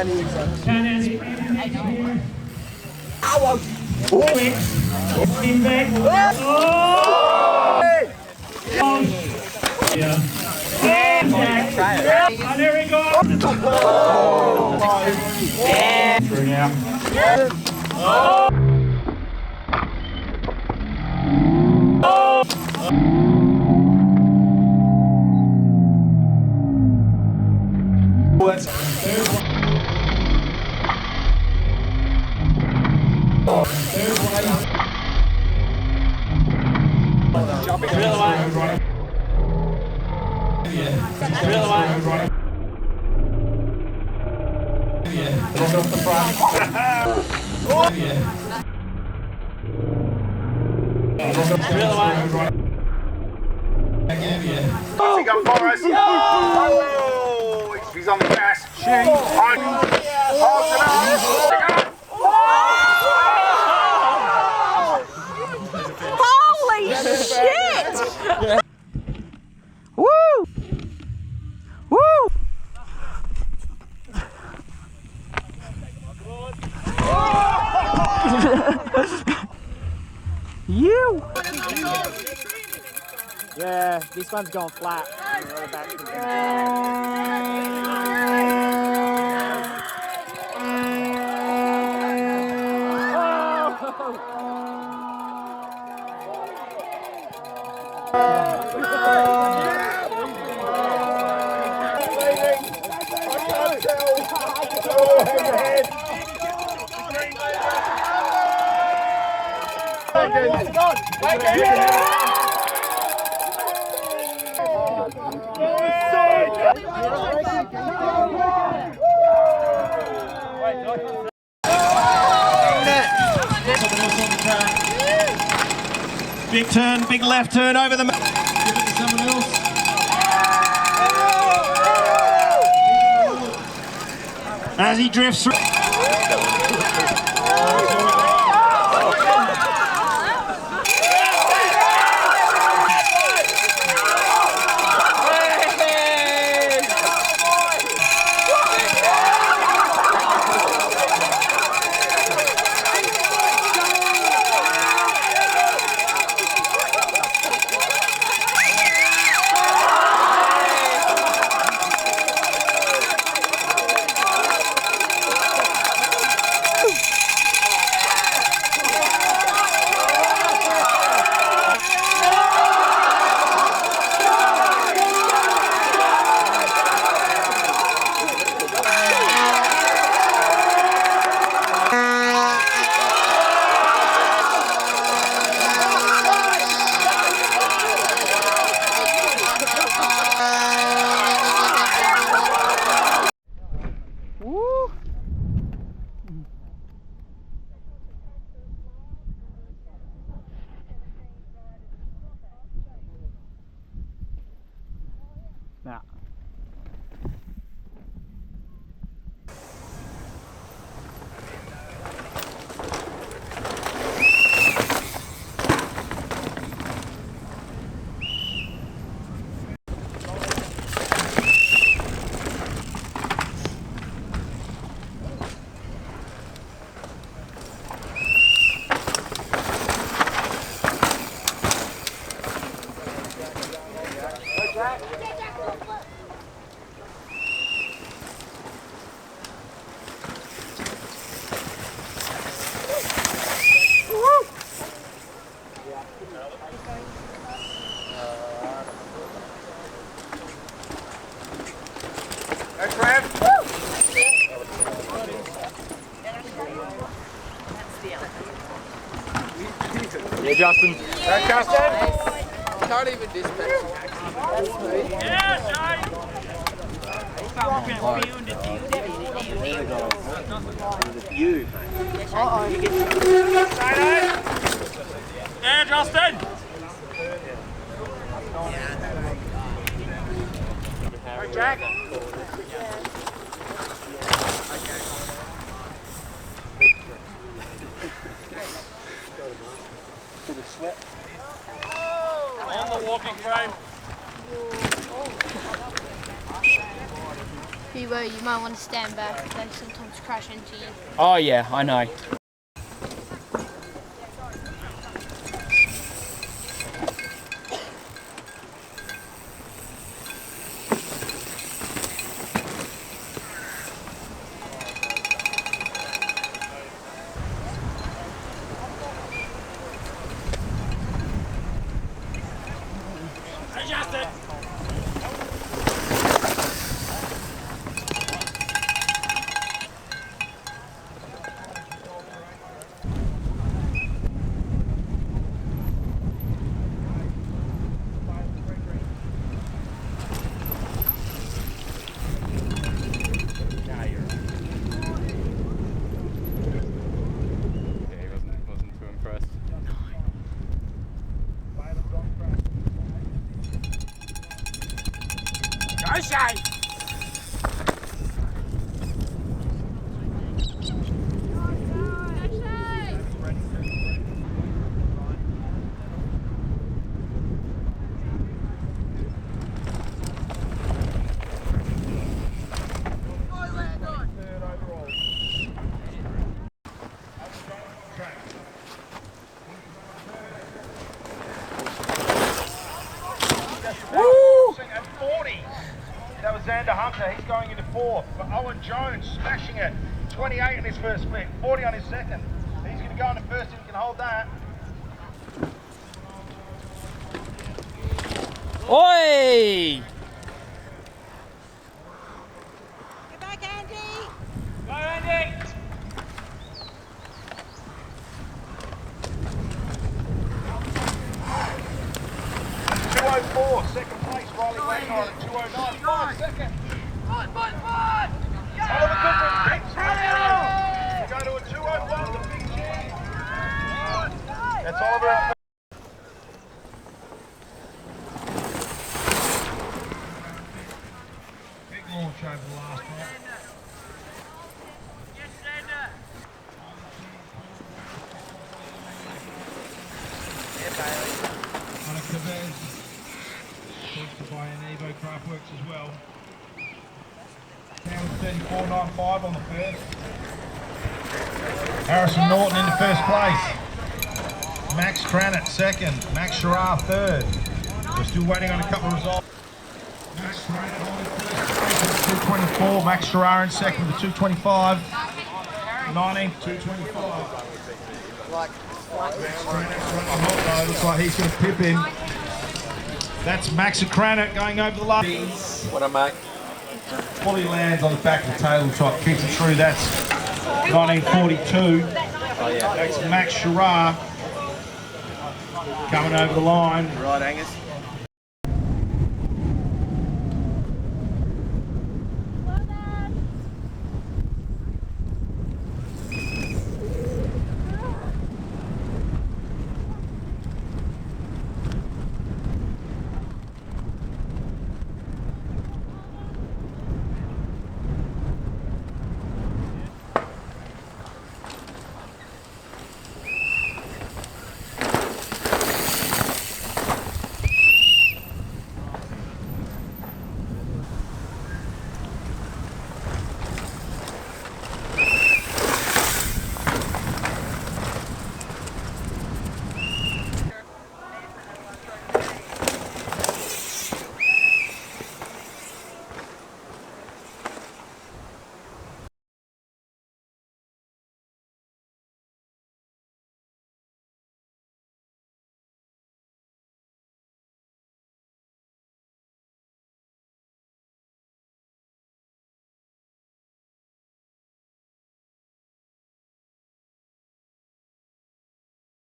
There we go. Through now. He's on the gas. Holy shit! Woo! Woo! You! Yeah, this one's going flat. Big turn, big left turn over the... Give it to someone else. As he drifts through... Now. Yeah, Justin. Right, Justin? Can't even dispatch. Yeah, Justin. Right, Jack? On the walking frame. You might want to stand back. They sometimes crash into you. Oh yeah, I know. Wasn't too impressed. At 40. That was Xander Hunter. He's going into fourth. But Owen Jones smashing it. 28 in his first split, 40 on his second. He's going to go into first if he can hold that. Oi! Get back, Andy. Go, Andy! .204, second place, Riley Wainwright at 209, 5 seconds. Oliver Goodwin picks it. Go to a 201, the big G. That's Oliver and big launch over the last one. Anna Chavez, sponsored by Evo Craftworks as well. Pound 34.95 on the first. Harrison Norton into first place. Max Cranett second. Max Sharrar third. We're still waiting on a couple of results. Max Cranett on first place at 224. Max Sharrar in second with 225. 19th, 225. Looks like he's going to pip in. That's Max Cranett going over the last. What up, mate? Fully lands on the back of the tabletop, keeps it through. That's 1942. That's Max Sharrar coming over the line. Right, Angus.